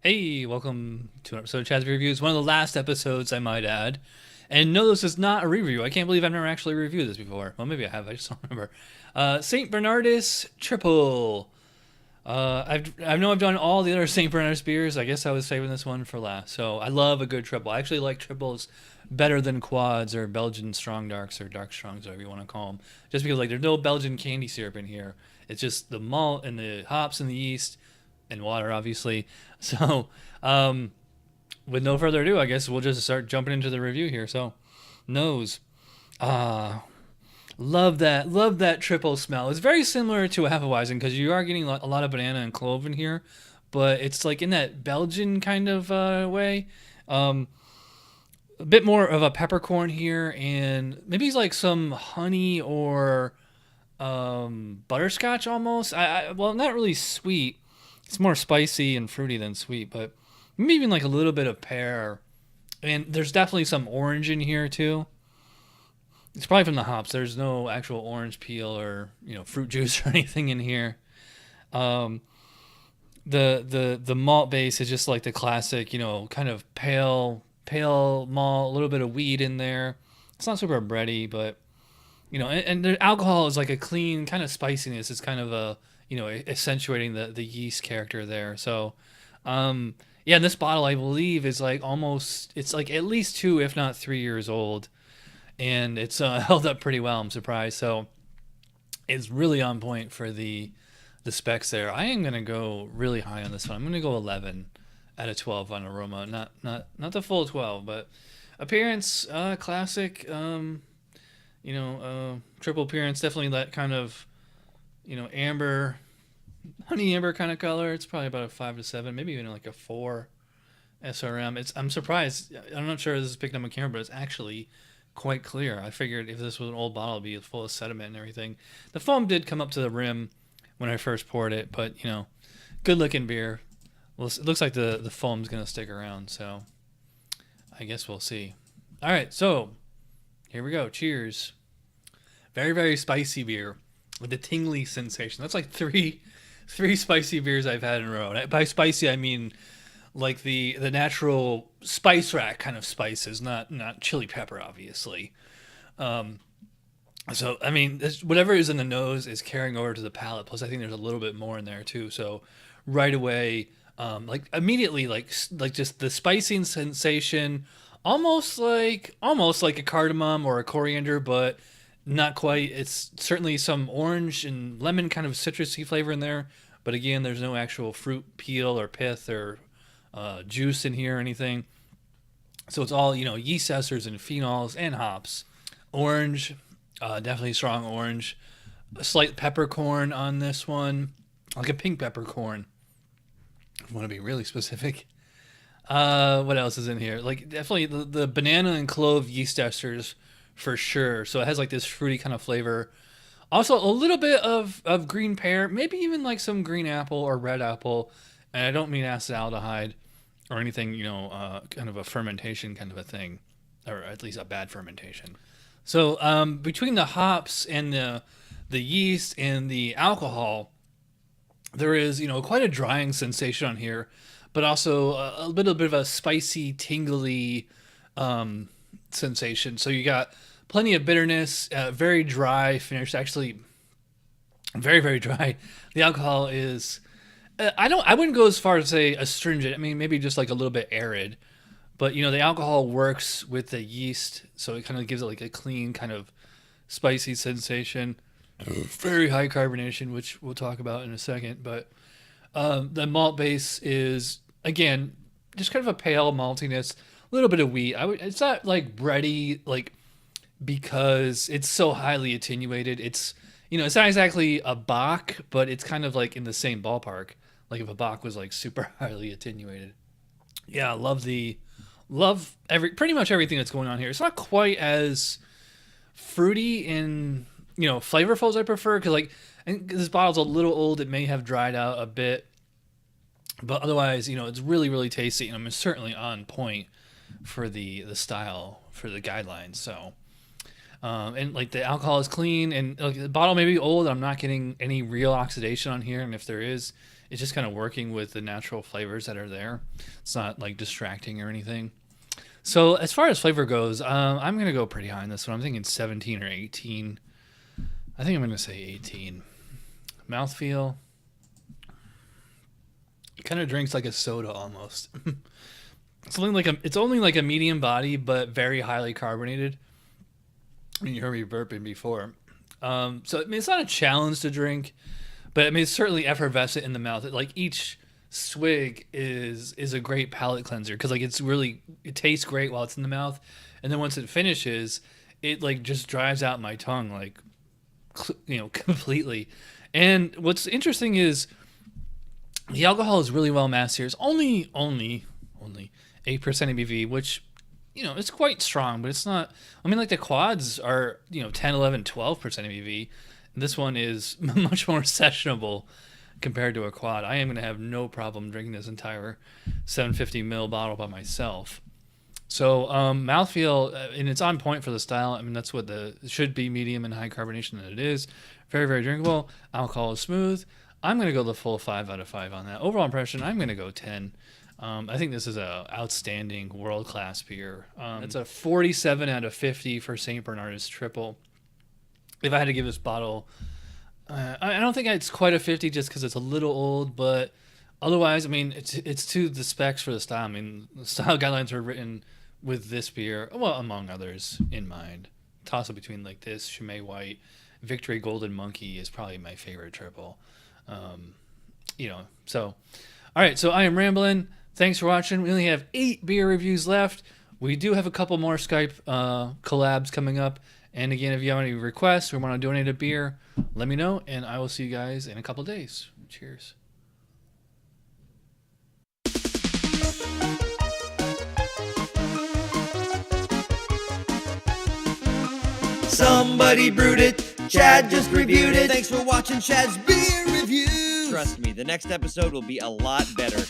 Hey, welcome to an episode of Chad's Reviews. One of the last episodes, I might add. And no, this is not a review. I can't believe I've never actually reviewed this before. Well, maybe I have. I just don't remember. St. Bernardus Tripel. I know I've done all the other St. Bernardus beers. I guess I was saving this one for last. So I love a good triple. I actually like triples better than quads or Belgian strong darks or dark strongs, whatever you want to call them. Just because like there's no Belgian candy syrup in here. It's just the malt and the hops and the yeast and water, obviously. So, with no further ado, I guess we'll just start jumping into the review here. So, nose. Ah, love that triple smell. It's very similar to a Hefeweizen because you are getting a lot of banana and clove in here, but it's like in that Belgian kind of way. Um, a bit more of a peppercorn here, and maybe like some honey or butterscotch almost. Well, not really sweet. It's more spicy and fruity than sweet, but maybe even like a little bit of pear. And there's definitely some orange in here too. It's probably from the hops. There's no actual orange peel or fruit juice or anything in here. Um, the malt base is just like the classic, kind of pale malt, a little bit of wheat in there. It's not super bready, but and the alcohol is like a clean kind of spiciness. It's kind of a accentuating the yeast character there. So, yeah, this bottle I believe is like it's like at least 2, if not 3 years old, and it's held up pretty well. I'm surprised. So it's really on point for the specs there. I am gonna go really high on this one. I'm gonna go 11 out of 12 on aroma. Not the full 12, but appearance, classic. Triple appearance, definitely that kind of amber, honey amber kind of color. It's probably about a 5 to 7, maybe even like a 4 SRM. I'm surprised. I'm not sure if this is picking up on camera, but it's actually quite clear. I figured if this was an old bottle, it'd be full of sediment and everything. The foam did come up to the rim when I first poured it, but good looking beer. Well, it looks like the foam's gonna stick around, so I guess we'll see. All right, so here we go. Cheers. Very, very spicy beer with the tingly sensation. That's like three spicy beers I've had in a row. And by spicy, I mean like the natural spice rack kind of spices, not chili pepper, obviously. Um, so I mean, whatever is in the nose is carrying over to the palate. Plus, I think there's a little bit more in there too. So right away, like immediately, like just the spicing sensation, almost like a cardamom or a coriander, but not quite. It's certainly some orange and lemon kind of citrusy flavor in there, but again, there's no actual fruit peel or pith or juice in here or anything. So it's all yeast esters and phenols and hops. Orange, definitely strong orange. A slight peppercorn on this one, like a pink peppercorn. If you want to be really specific. What else is in here? Like definitely the banana and clove yeast esters for sure. So it has like this fruity kind of flavor. Also a little bit of green pear, maybe even like some green apple or red apple. And I don't mean acetaldehyde or anything, kind of a fermentation kind of a thing, or at least a bad fermentation. So between the hops and the yeast and the alcohol, there is quite a drying sensation on here, but also a little bit of a spicy, tingly sensation. So you got plenty of bitterness, very dry finish. Actually, very very dry. The alcohol is. I wouldn't go as far as say astringent. I mean, maybe just like a little bit arid. But the alcohol works with the yeast, so it kind of gives it like a clean kind of spicy sensation. Very high carbonation, which we'll talk about in a second. But the malt base is again just kind of a pale maltiness, a little bit of wheat. It's not like bready, like because it's so highly attenuated. It's not exactly a Bach, but it's kind of like in the same ballpark. Like if a Bach was like super highly attenuated. Yeah, love every pretty much everything that's going on here. It's not quite as fruity and flavorful as I prefer because like I think this bottle's a little old. It may have dried out a bit, but otherwise it's really really tasty and I'm certainly on point for the style for the guidelines. So and like the alcohol is clean and like the bottle may be old. I'm not getting any real oxidation on here, and if there is, It's just kind of working with the natural flavors that are there. It's not like distracting or anything. So as far as flavor goes, I'm going to go pretty high on this one. I'm thinking 17 or 18. I think I'm going to say 18. Mouthfeel. It kind of drinks like a soda almost. It's only like a medium body, but very highly carbonated. I mean, you heard me burping before. So I mean, it's not a challenge to drink, but I mean, it's certainly effervescent in the mouth. Like each swig is a great palate cleanser because like it tastes great while it's in the mouth, and then once it finishes, it like just drives out my tongue like completely. And what's interesting is the alcohol is really well masked here. It's only 8% ABV, which it's quite strong, but it's not. I mean, like the quads are 10, 11, 12% ABV. And this one is much more sessionable compared to a quad. I am going to have no problem drinking this entire 750 ml bottle by myself. So mouthfeel, and it's on point for the style. I mean, that's what it should be, medium and high carbonation, and it is. Very, very drinkable. Alcohol is smooth. I'm going to go the full 5 out of 5 on that. Overall impression, I'm going to go 10. I think this is a outstanding world-class beer. It's a 47 out of 50 for St. Bernardus Tripel. If I had to give this bottle, I don't think it's quite a 50 just because it's a little old, but otherwise, I mean, it's to the specs for the style. I mean, the style guidelines were written with this beer, well, among others, in mind. Toss it between like this, Chimay White, Victory Golden Monkey is probably my favorite triple. So, all right, so I am rambling. Thanks for watching. We only have 8 beer reviews left. We do have a couple more Skype collabs coming up. And again, if you have any requests or want to donate a beer, let me know, and I will see you guys in a couple days. Cheers. Somebody brewed it. Chad just reviewed it. Thanks for watching Chad's Beer Reviews. Trust me, the next episode will be a lot better.